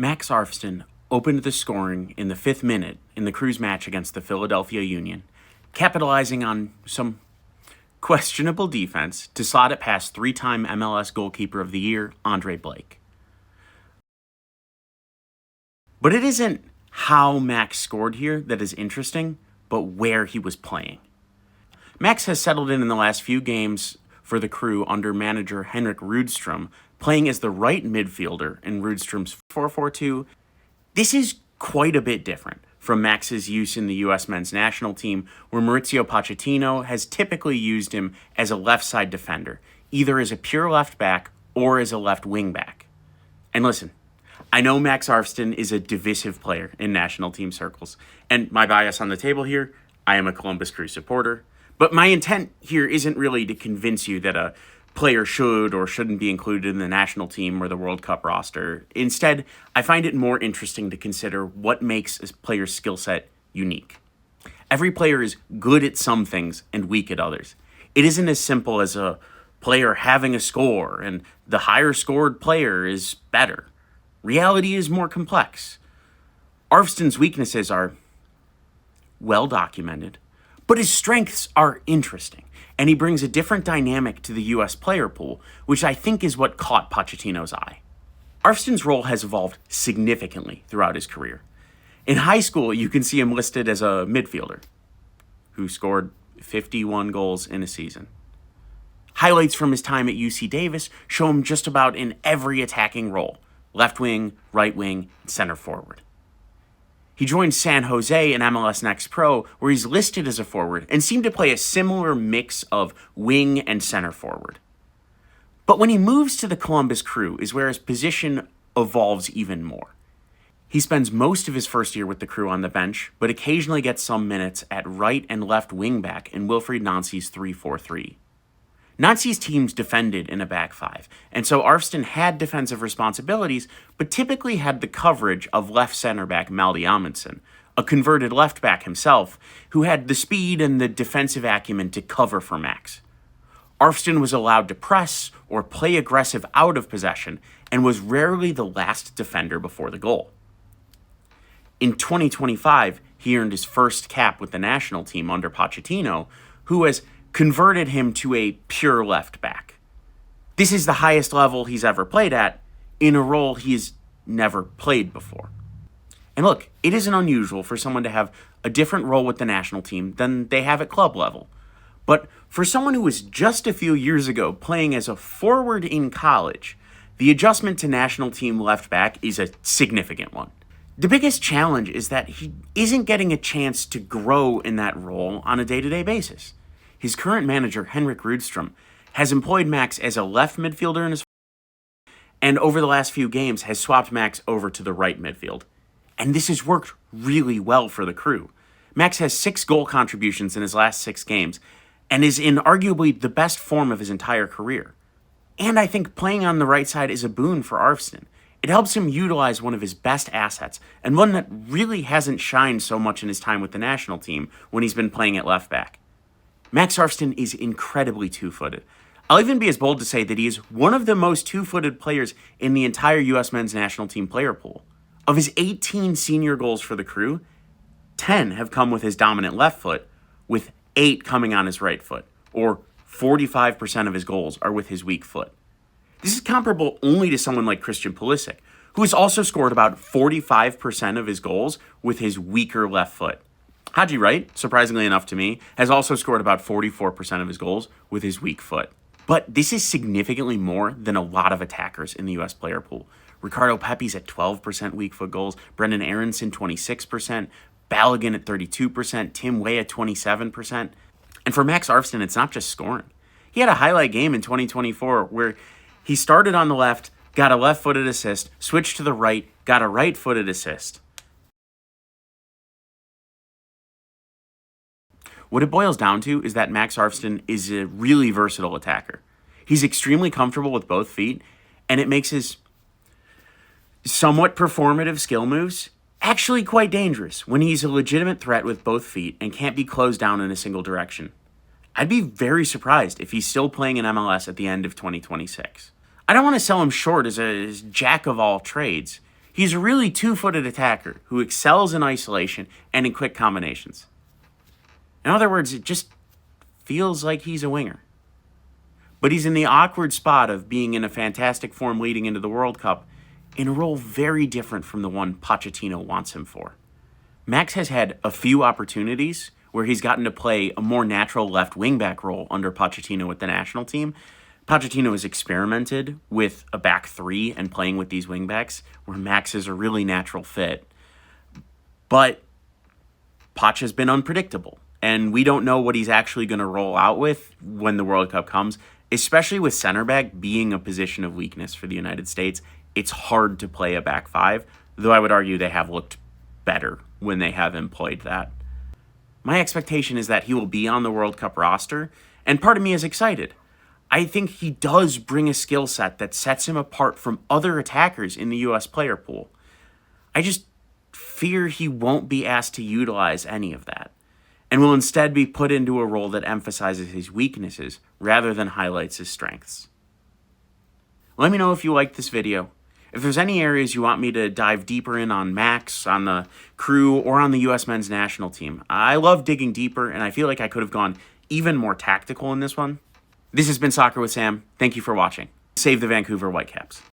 Max Arfsten opened the scoring in the 5th minute in the Crew's match against the Philadelphia Union, capitalizing on some questionable defense to slot it past 3-time MLS Goalkeeper of the Year, Andre Blake. But it isn't how Max scored here that is interesting, but where he was playing. Max has settled in the last few games for the Crew under manager Henrik Rudström, playing as the right midfielder in Rudström's 4-4-2. This is quite a bit different from Max's use in the U.S. men's national team, where Mauricio Pochettino has typically used him as a left side defender, either as a pure left back or as a left wing back. And listen, I know Max Arfsten is a divisive player in national team circles, and my bias on the table here, I am a Columbus Crew supporter. But my intent here isn't really to convince you that a player should or shouldn't be included in the national team or the World Cup roster. Instead, I find it more interesting to consider what makes a player's skill set unique. Every player is good at some things and weak at others. It isn't as simple as a player having a score and the higher scored player is better. Reality is more complex. Arfsten's weaknesses are well documented, but his strengths are interesting, and he brings a different dynamic to the U.S. player pool, which I think is what caught Pochettino's eye. Arfsten's role has evolved significantly throughout his career. In high school, you can see him listed as a midfielder who scored 51 goals in a season. Highlights from his time at UC Davis show him just about in every attacking role: left wing, right wing, and center forward. He joined San Jose in MLS Next Pro, where he's listed as a forward and seemed to play a similar mix of wing and center forward. But when he moves to the Columbus Crew is where his position evolves even more. He spends most of his first year with the Crew on the bench, but occasionally gets some minutes at right and left wing back in Wilfried Nancy's 3-4-3. Nancy's teams defended in a back five, and so Arfsten had defensive responsibilities, but typically had the coverage of left center back Maldi Amundsen, a converted left back himself, who had the speed and the defensive acumen to cover for Max. Arfsten was allowed to press or play aggressive out of possession, and was rarely the last defender before the goal. In 2025, he earned his first cap with the national team under Pochettino, who has converted him to a pure left back. This is the highest level he's ever played at, in a role he's never played before. And look, it isn't unusual for someone to have a different role with the national team than they have at club level. But for someone who was just a few years ago playing as a forward in college, the adjustment to national team left back is a significant one. The biggest challenge is that he isn't getting a chance to grow in that role on a day-to-day basis. His current manager, Henrik Rudström, has employed Max as a left midfielder in his and over the last few games has swapped Max over to the right midfield. And this has worked really well for the Crew. Max has 6 goal contributions in his last 6 games and is in arguably the best form of his entire career. And I think playing on the right side is a boon for Arfsten. It helps him utilize one of his best assets, and one that really hasn't shined so much in his time with the national team when he's been playing at left back. Max Arfsten is incredibly two-footed. I'll even be as bold to say that he is one of the most two-footed players in the entire U.S. men's national team player pool. Of his 18 senior goals for the Crew, 10 have come with his dominant left foot, with 8 coming on his right foot, or 45% of his goals are with his weak foot. This is comparable only to someone like Christian Pulisic, who has also scored about 45% of his goals with his weaker left foot. Haji Wright, surprisingly enough to me, has also scored about 44% of his goals with his weak foot. But this is significantly more than a lot of attackers in the U.S. player pool. Ricardo Pepi's at 12% weak foot goals, Brendan Aronson 26%, Balogun at 32%, Tim Way at 27%. And for Max Arfsten, it's not just scoring. He had a highlight game in 2024 where he started on the left, got a left-footed assist, switched to the right, got a right-footed assist. What it boils down to is that Max Arfsten is a really versatile attacker. He's extremely comfortable with both feet, and it makes his somewhat performative skill moves actually quite dangerous when he's a legitimate threat with both feet and can't be closed down in a single direction. I'd be very surprised if he's still playing in MLS at the end of 2026. I don't want to sell him short as a jack of all trades. He's a really two-footed attacker who excels in isolation and in quick combinations. In other words, it just feels like he's a winger. But he's in the awkward spot of being in a fantastic form leading into the World Cup in a role very different from the one Pochettino wants him for. Max has had a few opportunities where he's gotten to play a more natural left wing-back role under Pochettino with the national team. Pochettino has experimented with a back three and playing with these wingbacks where Max is a really natural fit. But Poch has been unpredictable, and we don't know what he's actually going to roll out with when the World Cup comes, especially with center back being a position of weakness for the United States. It's hard to play a back five, though I would argue they have looked better when they have employed that. My expectation is that he will be on the World Cup roster, and part of me is excited. I think he does bring a skill set that sets him apart from other attackers in the U.S. player pool. I just fear he won't be asked to utilize any of that, and will instead be put into a role that emphasizes his weaknesses rather than highlights his strengths. Let me know if you liked this video. If there's any areas you want me to dive deeper in on Max, on the crew, or on the U.S. men's national team. I love digging deeper, and I feel like I could have gone even more tactical in this one. This has been Soccer with Sam. Thank you for watching. Save the Vancouver Whitecaps.